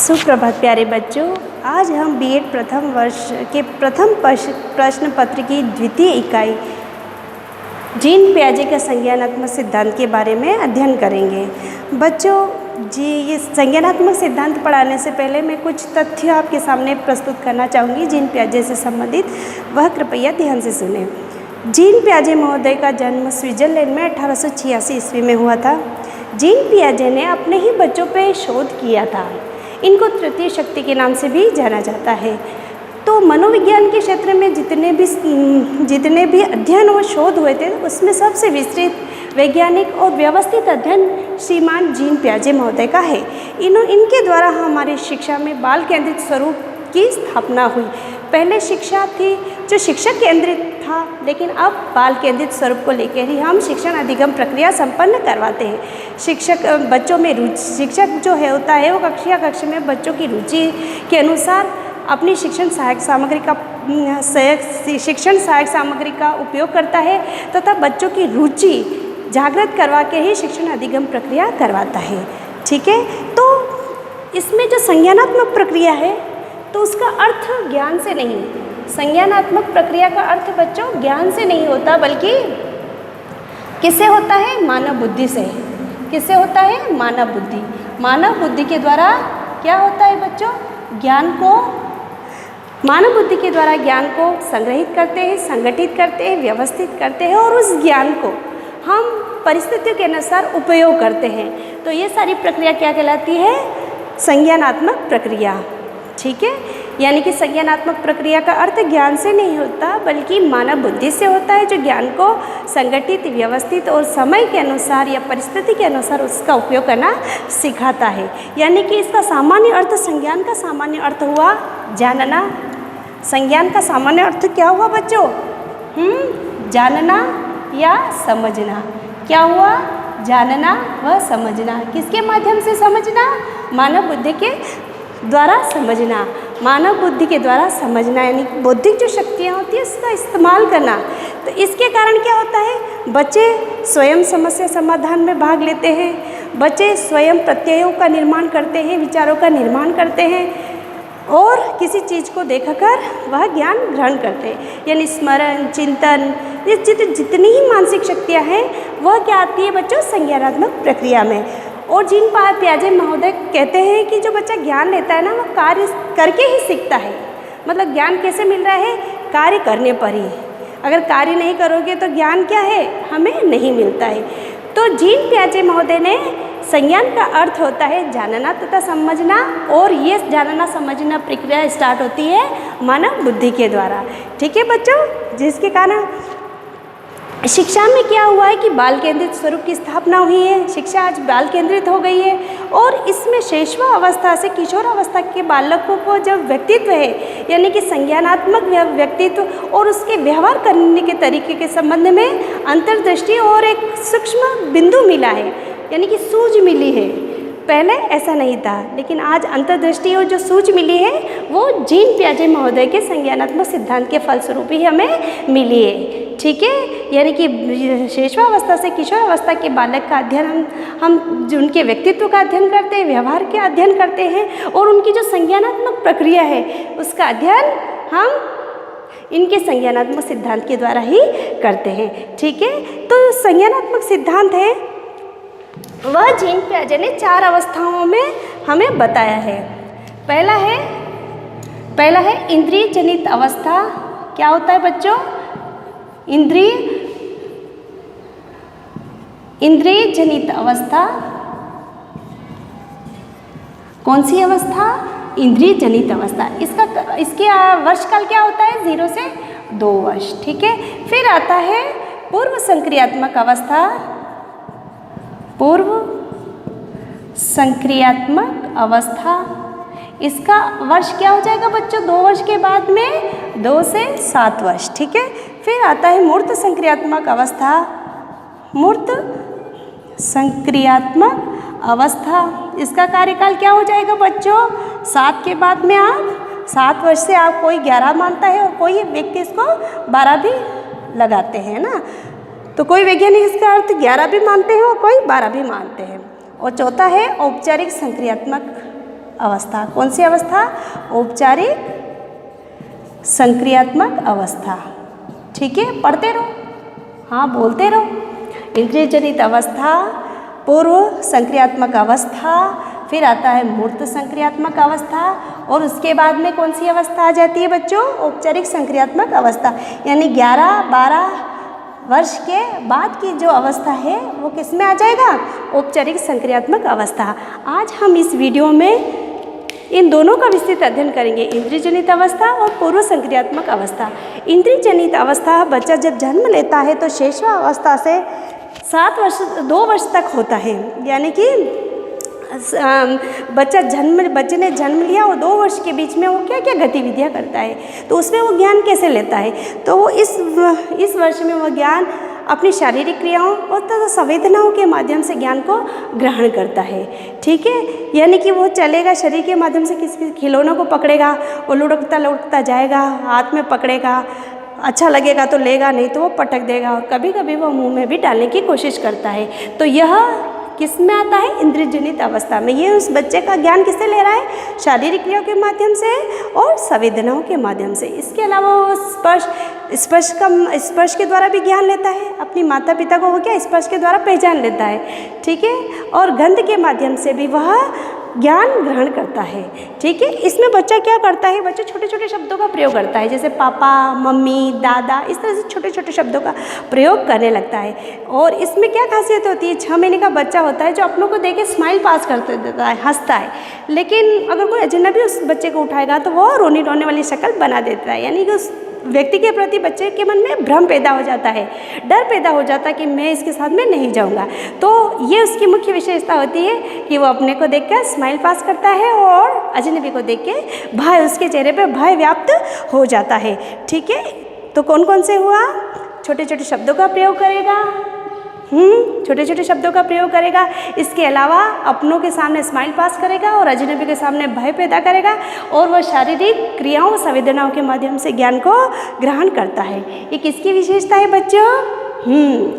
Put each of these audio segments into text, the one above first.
सुप्रभात प्यारे बच्चों। आज हम बीएड प्रथम वर्ष के प्रथम प्रश्न पत्र की द्वितीय इकाई जीन पियाजे का संज्ञानात्मक सिद्धांत के बारे में अध्ययन करेंगे। बच्चों जी, ये संज्ञानात्मक सिद्धांत पढ़ाने से पहले मैं कुछ तथ्य आपके सामने प्रस्तुत करना चाहूँगी जीन पियाजे से संबंधित, वह कृपया ध्यान से सुने। जीन पियाजे महोदय का जन्म स्विट्ज़रलैंड में 1886 ईस्वी में हुआ था। जीन पियाजे ने अपने ही बच्चों पर शोध किया था। इनको तृतीय शक्ति के नाम से भी जाना जाता है। तो मनोविज्ञान के क्षेत्र में जितने भी अध्ययन और शोध हुए थे, उसमें सबसे विस्तृत वैज्ञानिक और व्यवस्थित अध्ययन श्रीमान जीन पियाजे महोदय का है। इनके द्वारा हमारी शिक्षा में बाल केंद्रित स्वरूप की स्थापना हुई। पहले शिक्षा थी जो शिक्षक केंद्रित था, लेकिन अब बाल केंद्रित स्वरूप को लेकर ही हम शिक्षण अधिगम प्रक्रिया संपन्न करवाते हैं। बच्चों में रुचि, शिक्षक जो है होता है वो कक्ष में बच्चों की रुचि के अनुसार अपनी शिक्षण सहायक सामग्री का उपयोग करता है तथा बच्चों की रुचि जागृत करवा के ही शिक्षण अधिगम प्रक्रिया करवाता है। ठीक है, तो इसमें जो संज्ञानात्मक प्रक्रिया है तो उसका अर्थ ज्ञान से नहीं, संज्ञानात्मक प्रक्रिया का अर्थ बच्चों ज्ञान से नहीं होता, बल्कि किससे होता है? मानव बुद्धि से। किससे होता है? मानव बुद्धि। मानव बुद्धि के द्वारा क्या होता है बच्चों? मानव बुद्धि के द्वारा ज्ञान को संग्रहित करते हैं, संगठित करते हैं, व्यवस्थित करते हैं और उस ज्ञान को हम परिस्थितियों के अनुसार उपयोग करते हैं। तो ये सारी प्रक्रिया क्या कहलाती है? संज्ञानात्मक प्रक्रिया। ठीक है, यानी कि संज्ञानात्मक प्रक्रिया का अर्थ ज्ञान से नहीं होता, बल्कि मानव बुद्धि से होता है, जो ज्ञान को संगठित, व्यवस्थित और समय के अनुसार या परिस्थिति के अनुसार उसका उपयोग करना सिखाता है। यानी कि इसका सामान्य अर्थ, संज्ञान का सामान्य अर्थ हुआ जानना। संज्ञान का सामान्य अर्थ क्या हुआ बच्चों? जानना या समझना। क्या हुआ? जानना व समझना। किसके माध्यम से समझना? मानव बुद्धि के द्वारा समझना। मानव बुद्धि के द्वारा समझना यानी बौद्धिक जो शक्तियाँ होती है उसका इस्तेमाल करना। तो इसके कारण क्या होता है? बच्चे स्वयं समस्या समाधान में भाग लेते हैं, बच्चे स्वयं प्रत्ययों का निर्माण करते हैं, विचारों का निर्माण करते हैं और किसी चीज़ को देखकर वह ज्ञान ग्रहण करते हैं। यानी स्मरण, चिंतन, ये जितनी ही मानसिक शक्तियाँ हैं वह क्या आती है बच्चों? संज्ञानात्मक प्रक्रिया में। और जीन पियाजे महोदय कहते हैं कि जो बच्चा ज्ञान लेता है ना, वो कार्य करके ही सीखता है। मतलब ज्ञान कैसे मिल रहा है? कार्य करने पर ही। अगर कार्य नहीं करोगे तो ज्ञान क्या है? हमें नहीं मिलता है। तो जीन पियाजे महोदय ने संज्ञान का अर्थ होता है जानना तथा समझना, और ये जानना समझना प्रक्रिया स्टार्ट होती है मानव बुद्धि के द्वारा। ठीक है बच्चों, जिसके कारण शिक्षा में क्या हुआ है कि बाल केंद्रित स्वरूप की स्थापना हुई है। शिक्षा आज बाल केंद्रित हो गई है और इसमें शैशव अवस्था से किशोर अवस्था के बालकों को जब व्यक्तित्व है, यानी कि संज्ञानात्मक व्यक्तित्व और उसके व्यवहार करने के तरीके के संबंध में अंतर्दृष्टि और एक सूक्ष्म बिंदु मिला है, यानी कि सूझ मिली है। पहले ऐसा नहीं था, लेकिन आज अंतर्दृष्टि और जो सूझ मिली है वो जीन पियाजे महोदय के संज्ञानात्मक सिद्धांत के फलस्वरूप ही हमें मिली है। ठीक है, यानी कि शैशवावस्था से किशोर अवस्था के बालक का अध्ययन हम उनके व्यक्तित्व का अध्ययन करते हैं, व्यवहार के अध्ययन करते हैं और उनकी जो संज्ञानात्मक प्रक्रिया है उसका अध्ययन हम इनके संज्ञानात्मक सिद्धांत के द्वारा ही करते हैं। ठीक है, तो संज्ञानात्मक सिद्धांत है वह जीन पियाजे ने 4 अवस्थाओं में हमें बताया है। पहला है इंद्रिय जनित अवस्था। क्या होता है बच्चों? इंद्रिय जनित अवस्था। कौन सी अवस्था? इंद्रिय जनित अवस्था। इसके वर्षकाल क्या होता है? 0 से 2 वर्ष। ठीक है, फिर आता है पूर्व संक्रियात्मक अवस्था। पूर्व संक्रियात्मक अवस्था, इसका वर्ष क्या हो जाएगा बच्चों? 2 वर्ष के बाद में 2 से 7 वर्ष। ठीक है, फिर आता है मूर्त संक्रियात्मक अवस्था। मूर्त संक्रियात्मक अवस्था, इसका कार्यकाल क्या हो जाएगा बच्चों? 7 के बाद में आप 7 वर्ष से आप कोई 11 मानता है और कोई व्यक्ति इसको 12 भी लगाते हैं ना। तो कोई वैज्ञानिक इसका अर्थ 11 भी मानते हैं और कोई 12 भी मानते हैं। और चौथा है औपचारिक संक्रियात्मक अवस्था। कौन सी अवस्था? औपचारिक संक्रियात्मक अवस्था। ठीक है, पढ़ते रहो, हाँ बोलते रहो। इंद्रिय जनित अवस्था, पूर्व संक्रियात्मक अवस्था, फिर आता है मूर्त संक्रियात्मक अवस्था, और उसके बाद में कौन सी अवस्था आ जाती है बच्चों? औपचारिक संक्रियात्मक अवस्था। यानी 11-12 वर्ष के बाद की जो अवस्था है वो किस में आ जाएगा? औपचारिक संक्रियात्मक अवस्था। आज हम इस वीडियो में इन दोनों का विस्तृत अध्ययन करेंगे, इंद्रिय जनित अवस्था और पूर्व संक्रियात्मक अवस्था। इंद्रिय जनित अवस्था बच्चा जब जन्म लेता है तो शैशव अवस्था से 2 वर्ष तक होता है। यानी कि बच्चे ने जन्म लिया और 2 वर्ष के बीच में वो क्या क्या गतिविधियाँ करता है, तो उसमें वो ज्ञान कैसे लेता है? तो वो इस वर्ष में वो ज्ञान अपनी शारीरिक क्रियाओं और तथा संवेदनाओं के माध्यम से ज्ञान को ग्रहण करता है। ठीक है, यानी कि वो चलेगा शरीर के माध्यम से, किसी खिलौनों को पकड़ेगा, वो लुढ़कता लुढ़कता जाएगा, हाथ में पकड़ेगा, अच्छा लगेगा तो लेगा, नहीं तो वो पटक देगा, और कभी कभी वो मुंह में भी डालने की कोशिश करता है। तो यह किस में आता है? इंद्रिय जनित अवस्था में। ये उस बच्चे का ज्ञान किससे ले रहा है? शारीरिक क्रियाओं के माध्यम से और संवेदनाओं के माध्यम से। इसके अलावा वो स्पर्श के द्वारा भी ज्ञान लेता है। अपनी माता पिता को वो क्या स्पर्श के द्वारा पहचान लेता है। ठीक है, और गंध के माध्यम से भी वह ज्ञान ग्रहण करता है। ठीक है, इसमें बच्चा क्या करता है? बच्चा छोटे छोटे शब्दों का प्रयोग करता है, जैसे पापा, मम्मी, दादा, इस तरह से छोटे छोटे शब्दों का प्रयोग करने लगता है। और इसमें क्या खासियत होती है? 6 महीने का बच्चा होता है जो अपनों को देख के स्माइल पास कर देता है, हंसता है। लेकिन अगर कोई अजनबी उस बच्चे को उठाएगा तो वो रोने वाली शक्ल बना देता है। यानी कि उस व्यक्ति के प्रति बच्चे के मन में भ्रम पैदा हो जाता है, डर पैदा हो जाता है कि मैं इसके साथ में नहीं जाऊंगा। तो ये उसकी मुख्य विशेषता होती है कि वो अपने को देखकर स्माइल पास करता है और अजनबी को देख के भय, उसके चेहरे पे भय व्याप्त हो जाता है। ठीक है, तो कौन कौन से हुआ? छोटे छोटे शब्दों का प्रयोग करेगा, छोटे छोटे शब्दों का प्रयोग करेगा। इसके अलावा अपनों के सामने स्माइल पास करेगा और अजनबी के सामने भय पैदा करेगा, और वह शारीरिक क्रियाओं संवेदनाओं के माध्यम से ज्ञान को ग्रहण करता है। ये किसकी विशेषता है बच्चों?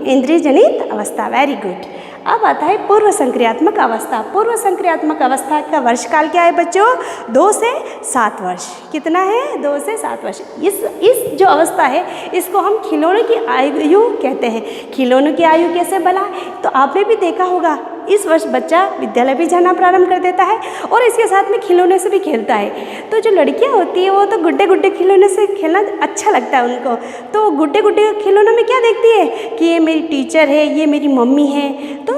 इंद्रिय जनित अवस्था। Very good. अब आता है पूर्व संक्रियात्मक अवस्था। पूर्व संक्रियात्मक अवस्था का वर्षकाल क्या है बच्चों? 2 से 7 वर्ष। कितना है? 2 से 7 वर्ष। इस जो अवस्था है इसको हम खिलौनों की आयु कहते हैं। खिलौनों की आयु कैसे बना? तो आपने भी देखा होगा, इस वर्ष बच्चा विद्यालय भी जाना प्रारंभ कर देता है और इसके साथ में खिलौने से भी खेलता है। तो जो लड़कियां होती है वो तो गुड्डे गुड्डे खिलौने से खेलना अच्छा लगता है उनको। तो गुड्डे गुड्डे खिलौनों में क्या देखती है कि ये मेरी टीचर है, ये मेरी मम्मी है। तो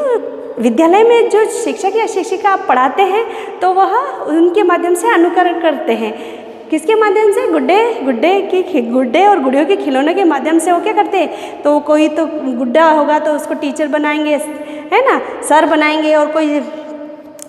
विद्यालय में जो शिक्षक या शिक्षिका पढ़ाते हैं तो वह उनके माध्यम से अनुकरण करते हैं। किसके माध्यम से? गुड्डे और गुड़ियों के खिलौनों के माध्यम से वो क्या करते हैं? तो कोई तो गुड्डा होगा तो उसको टीचर बनाएंगे, है ना, सर बनाएंगे, और कोई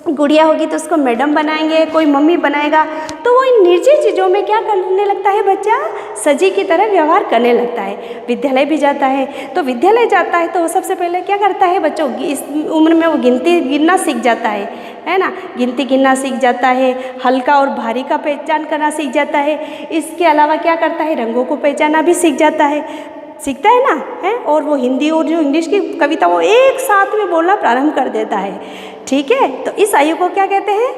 गुड़िया होगी तो उसको मैडम बनाएंगे, कोई मम्मी बनाएगा। तो वो इन निर्जीव चीज़ों में क्या करने लगता है बच्चा? सजी की तरह व्यवहार करने लगता है। विद्यालय भी जाता है, तो विद्यालय जाता है तो वो सबसे पहले क्या करता है बच्चों? इस उम्र में वो गिनना सीख जाता है ना, गिनती गिनना सीख जाता है, हल्का और भारी का पहचान करना सीख जाता है। इसके अलावा क्या करता है? रंगों को पहचानना भी सीखता है ना, है। और वो हिंदी और जो इंग्लिश की कविता वो एक साथ में बोलना प्रारंभ कर देता है। ठीक है, तो इस आयु को क्या कहते हैं?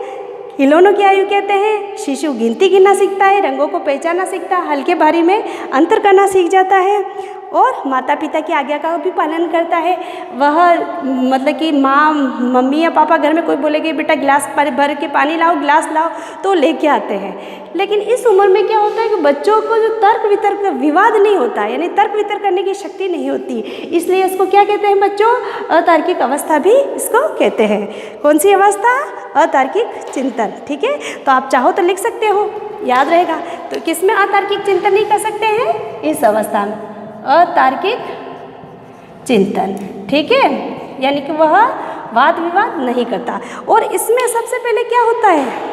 खिलौनों की आयु कहते हैं। शिशु गिनती गिनना सीखता है, रंगों को पहचानना सीखता है, हल्के भारी में अंतर करना सीख जाता है, और माता पिता की आज्ञा का भी पालन करता है। वह मतलब कि मम्मी या पापा घर में कोई बोलेगे बेटा गिलास भर के पानी लाओ, गिलास लाओ, तो लेके आते हैं। लेकिन इस उम्र में क्या होता है कि बच्चों को जो तर्क वितर्क विवाद नहीं होता है, यानी तर्क वितर्क करने की शक्ति नहीं होती, इसलिए इसको क्या कहते हैं बच्चों? अतार्किक अवस्था भी इसको कहते हैं। कौन सी अवस्था? अतार्किक चिंतन। ठीक है, तो आप चाहो तो लिख सकते हो, याद रहेगा। तो किस में अतार्किक चिंतन नहीं कर सकते हैं? इस अवस्था में अतार्किक चिंतन। ठीक है, यानी कि वह वाद विवाद नहीं करता। और इसमें सबसे पहले क्या होता है?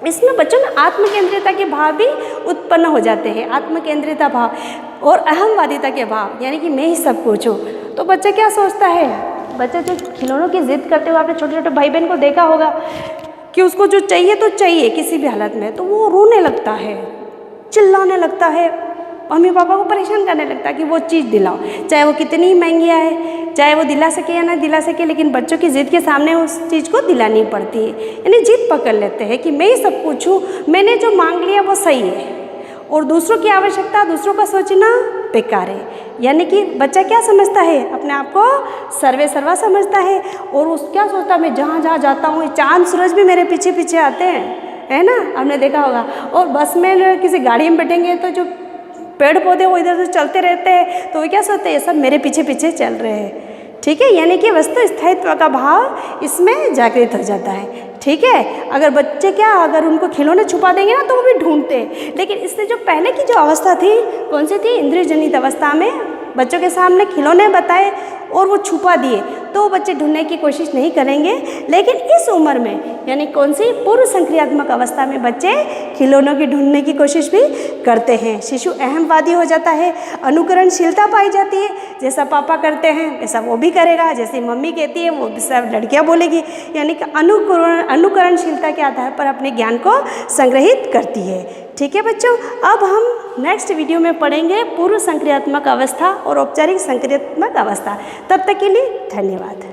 इसमें बच्चों में आत्मकेंद्रियता के भाव भी उत्पन्न हो जाते हैं। आत्मकेंद्रियता भाव और अहमवादिता के भाव, यानी कि मैं ही सब कुछ हूँ। तो बच्चा क्या सोचता है? बच्चा जो खिलौनों की जिद करते हुए आपने छोटे छोटे भाई बहन को देखा होगा कि उसको जो चाहिए तो चाहिए किसी भी हालत में, तो वो रोने लगता है, चिल्लाने लगता है, मम्मी पापा को परेशान करने लगता है कि वो चीज़ दिलाओ, चाहे वो कितनी महंगी आए, चाहे वो दिला सके या ना दिला सके, लेकिन बच्चों की ज़िद के सामने उस चीज़ को दिलानी पड़ती है। यानी जिद पकड़ लेते हैं कि मैं ही सब कुछ हूँ, मैंने जो मांग लिया वो सही है, और दूसरों की आवश्यकता, दूसरों का सोचना बेकार है। यानी कि बच्चा क्या समझता है, अपने आप को सर्वे सर्वा समझता है, और उस क्या सोचता है, मैं जहाँ जहाँ जाता हूँ चांद सूरज भी मेरे पीछे पीछे आते हैं, है ना, आपने देखा होगा। और बस में किसी गाड़ी में बैठेंगे तो जो पेड़ पौधे वो इधर से चलते रहते हैं, तो वो क्या सोचते हैं, ये सब मेरे पीछे पीछे चल रहे हैं। ठीक है, यानी कि वस्तु स्थायित्व का भाव इसमें जागृत हो जाता है। ठीक है, अगर बच्चे क्या, अगर उनको खिलौने छुपा देंगे ना तो वो भी ढूंढते हैं, लेकिन इससे जो पहले की जो अवस्था थी, कौन सी थी, इंद्रिय जनित अवस्था में बच्चों के सामने खिलौने बताए और वो छुपा दिए, तो वो बच्चे ढूंढने की कोशिश नहीं करेंगे। लेकिन इस उम्र में, यानी कौन सी, पूर्व संक्रियात्मक अवस्था में बच्चे खिलौनों की ढूंढने की कोशिश भी करते हैं। शिशु अहमवादी हो जाता है, अनुकरणशीलता पाई जाती है, जैसा पापा करते हैं वैसा वो भी करेगा, जैसे मम्मी कहती है वो सब लड़कियां बोलेगी। यानी कि अनुकरणशीलता के आधार पर अपने ज्ञान को संग्रहित करती है। ठीक है बच्चों, अब हम नेक्स्ट वीडियो में पढ़ेंगे पूर्व संक्रियात्मक अवस्था और औपचारिक संक्रियात्मक अवस्था। तब तक के लिए धन्यवाद।